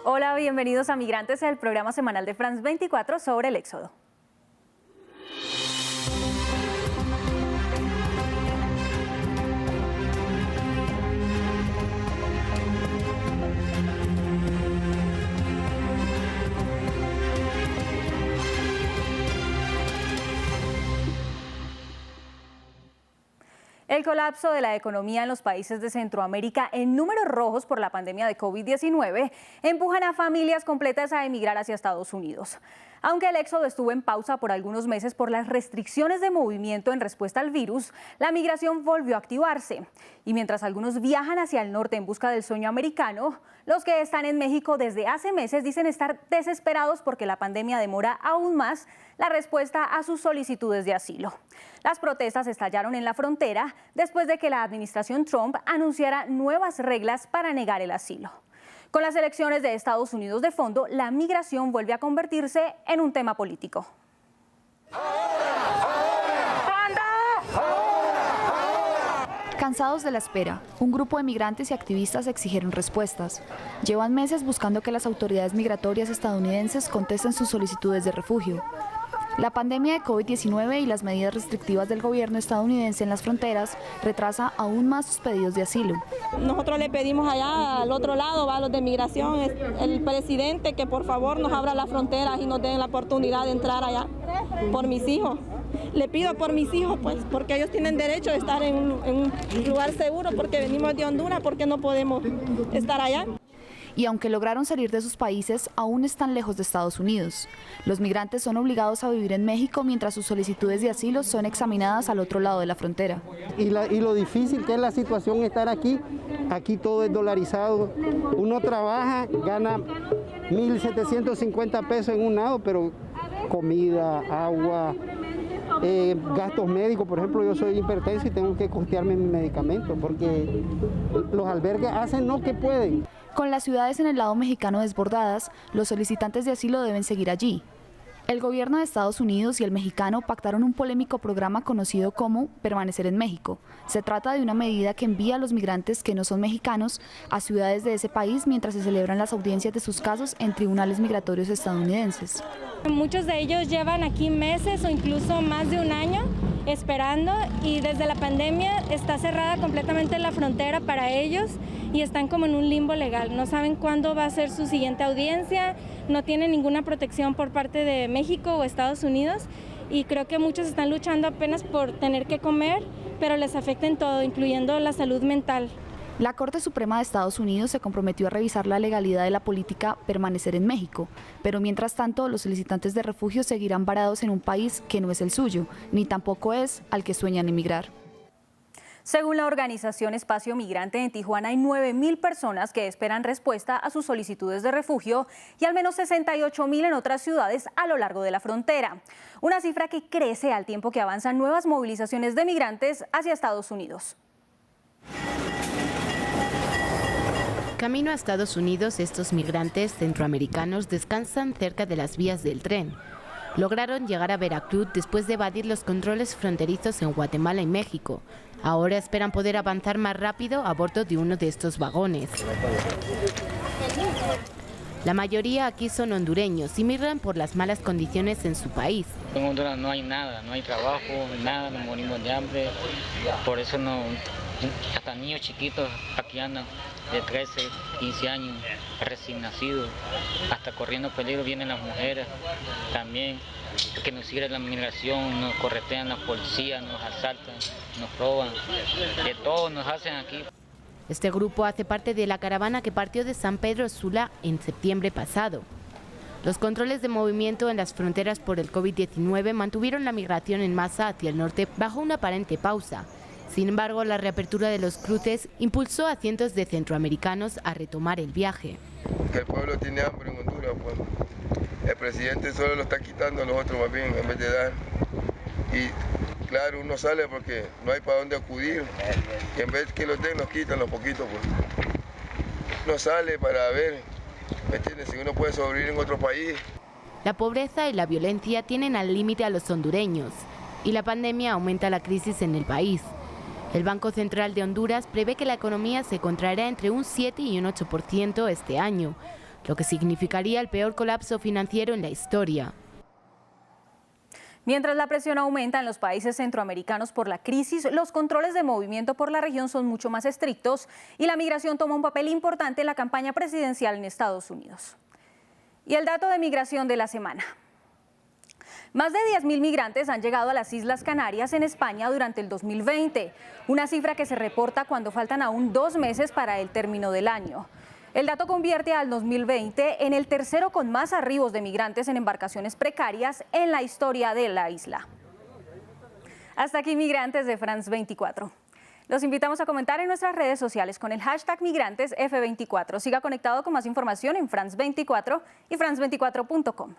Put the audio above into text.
Hola, bienvenidos a Migrantes, el programa semanal de France 24 sobre el éxodo. El colapso de la economía en los países de Centroamérica en números rojos por la pandemia de COVID-19 empujan a familias completas a emigrar hacia Estados Unidos. Aunque el éxodo estuvo en pausa por algunos meses por las restricciones de movimiento en respuesta al virus, la migración volvió a activarse. Y mientras algunos viajan hacia el norte en busca del sueño americano, los que están en México desde hace meses dicen estar desesperados porque la pandemia demora aún más la respuesta a sus solicitudes de asilo. Las protestas estallaron en la frontera después de que la administración Trump anunciara nuevas reglas para negar el asilo. Con las elecciones de Estados Unidos de fondo, la migración vuelve a convertirse en un tema político. Cansados de la espera, un grupo de migrantes y activistas exigieron respuestas. Llevan meses buscando que las autoridades migratorias estadounidenses contesten sus solicitudes de refugio. La pandemia de COVID-19 y las medidas restrictivas del gobierno estadounidense en las fronteras retrasa aún más sus pedidos de asilo. Nosotros le pedimos allá al otro lado, a los de migración, el presidente, que por favor nos abra las fronteras y nos den la oportunidad de entrar allá por mis hijos. Le pido por mis hijos, pues, porque ellos tienen derecho de estar en un lugar seguro, porque venimos de Honduras, porque no podemos estar allá. Y aunque lograron salir de sus países, aún están lejos de Estados Unidos. Los migrantes son obligados a vivir en México mientras sus solicitudes de asilo son examinadas al otro lado de la frontera. Y lo difícil que es la situación estar aquí todo es dolarizado. Uno trabaja, gana 1.750 pesos en un lado, pero comida, agua, gastos médicos. Por ejemplo, yo soy hipertenso y tengo que costearme mi medicamento porque los albergues hacen lo que pueden. Con las ciudades en el lado mexicano desbordadas, los solicitantes de asilo deben seguir allí. El gobierno de Estados Unidos y el mexicano pactaron un polémico programa conocido como Permanecer en México. Se trata de una medida que envía a los migrantes que no son mexicanos a ciudades de ese país mientras se celebran las audiencias de sus casos en tribunales migratorios estadounidenses. Muchos de ellos llevan aquí meses o incluso más de un año esperando, y desde la pandemia está cerrada completamente la frontera para ellos y están como en un limbo legal. No saben cuándo va a ser su siguiente audiencia, no tienen ninguna protección por parte de México o Estados Unidos, y creo que muchos están luchando apenas por tener que comer, pero les afecta en todo, incluyendo la salud mental. La Corte Suprema de Estados Unidos se comprometió a revisar la legalidad de la política Permanecer en México, pero mientras tanto los solicitantes de refugio seguirán varados en un país que no es el suyo, ni tampoco es al que sueñan emigrar. Según la organización Espacio Migrante, en Tijuana hay 9.000 personas que esperan respuesta a sus solicitudes de refugio y al menos 68.000 en otras ciudades a lo largo de la frontera. Una cifra que crece al tiempo que avanzan nuevas movilizaciones de migrantes hacia Estados Unidos. Camino a Estados Unidos, estos migrantes centroamericanos descansan cerca de las vías del tren. Lograron llegar a Veracruz después de evadir los controles fronterizos en Guatemala y México. Ahora esperan poder avanzar más rápido a bordo de uno de estos vagones. La mayoría aquí son hondureños y migran por las malas condiciones en su país. En Honduras no hay nada, no hay trabajo, nada, nos morimos de hambre. Por eso hasta niños chiquitos aquí andan de 13, 15 años, recién nacidos, hasta corriendo peligro vienen las mujeres también, que nos sigue la migración, nos corretean la policía, nos asaltan, nos roban, de todo nos hacen aquí. Este grupo hace parte de la caravana que partió de San Pedro Sula en septiembre pasado. Los controles de movimiento en las fronteras por el COVID-19 mantuvieron la migración en masa hacia el norte bajo una aparente pausa. Sin embargo, la reapertura de los cruces impulsó a cientos de centroamericanos a retomar el viaje. El pueblo tiene hambre en Honduras, pues. El presidente solo lo está quitando a nosotros más bien en vez de dar. Y claro, uno sale porque no hay para dónde acudir. Y en vez que los den, nos quitan los poquitos, pues. No sale para ver, ¿me entiendes? Si uno puede sobrevivir en otro país. La pobreza y la violencia tienen al límite a los hondureños y la pandemia aumenta la crisis en el país. El Banco Central de Honduras prevé que la economía se contraerá entre un 7 y un 8% este año. lo que significaría el peor colapso financiero en la historia. Mientras la presión aumenta en los países centroamericanos por la crisis, los controles de movimiento por la región son mucho más estrictos y la migración toma un papel importante en la campaña presidencial en Estados Unidos. Y el dato de migración de la semana. Más de 10.000 migrantes han llegado a las Islas Canarias en España durante el 2020, una cifra que se reporta cuando faltan aún 2 meses para el término del año. El dato convierte al 2020 en el tercero con más arribos de migrantes en embarcaciones precarias en la historia de la isla. Hasta aquí Migrantes de France 24. Los invitamos a comentar en nuestras redes sociales con el hashtag MigrantesF24. Siga conectado con más información en France 24 y France24.com.